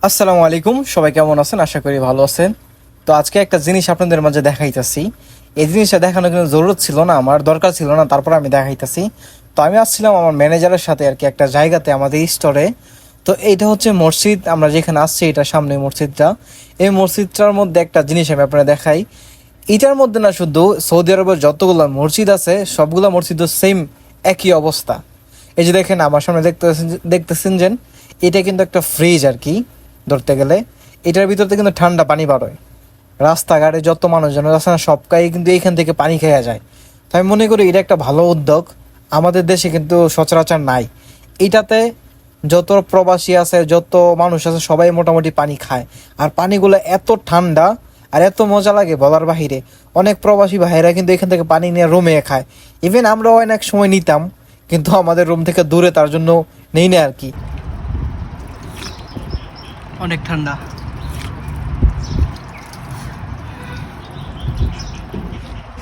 আসসালামু আলাইকুম, সবাই কেমন আছেন? আশা করি ভালো আছেন। তো আজকে একটা জিনিস আপনাদের মাঝে দেখাইতেছি। এই জিনিসটা দেখানোর কোনো জরুরত ছিল না, আমার দরকার ছিল না, তারপর আমি দেখাইতেছি। তো আমি আসছিলাম আমার ম্যানেজারের সাথে আর কি একটা জায়গাতে আমাদের স্টোরে। তো এইটা হচ্ছে মসজিদ, আমরা যেখানে আসছি এটা সামনে মসজিদটা। এই মসজিদটার মধ্যে একটা জিনিস আমি আপনারা দেখাই। এটার মধ্যে না শুধু সৌদি আরবের যতগুলো মসজিদ আছে সবগুলো মসজিদ সেম একই অবস্থা। এই যে দেখেন আমার সামনে দেখতেছেন যে এটা কিন্তু একটা ফ্রিজ আর কি ধরতে গেলে। এটার ভিতর থেকে কিন্তু ঠান্ডা পানি বাড়য়। রাস্তাঘাটে যত মানুষজন আছে না সবকাই কিন্তু এইখান থেকে পানি খেয়ে যায়। তো আমি মনে করি এটা একটা ভালো উদ্যোগ, আমাদের দেশে কিন্তু সচরাচর নাই। এটাতে যত প্রবাসী আছে যত মানুষ আছে সবাই মোটামুটি পানি খায়। আর পানিগুলো এত ঠান্ডা আর এত মজা লাগে বলার বাহিরে। অনেক প্রবাসী ভাইয়েরা কিন্তু এখান থেকে পানি নিয়ে রুমে খায়। ইভেন আমরাও অনেক সময় নিতাম, কিন্তু আমাদের রুম থেকে দূরে, তার জন্য নেই না আর কি। অনেক ঠান্ডা।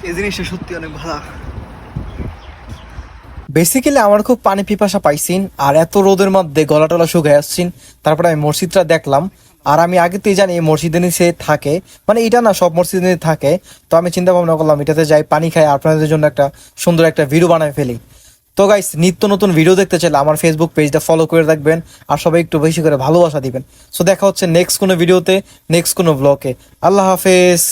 এই জিনিসটা সত্যি অনেক ভালো। বেসিক্যালি আমার খুব পানি পিপাসা পাইছিন, আর এত রোদের মধ্যে গলা টলা শুকায় আসছিন। তারপরে আমি মসজিদটা দেখলাম, আর আমি আগেতেই জানি এই মসজিদের নিচে থাকে, মানে এটা না সব মসজিদের নিচে থাকে। তো আমি চিন্তা ভাবনা করলাম এটাতে যাই, পানি খাই, আপনাদের জন্য একটা সুন্দর একটা ভিডিও বানায় ফেলি। তো গাইস, নিত্য নতুন ভিডিও দেখতে চাইলে আমার ফেসবুক পেজটা ফলো করে রাখবেন, আর সবাই একটু বেশি করে ভালোবাসা দিবেন। সো দেখা হচ্ছে নেক্সট কোনো ভিডিওতে, নেক্সট কোনো ব্লগে। আল্লাহ হাফেজ।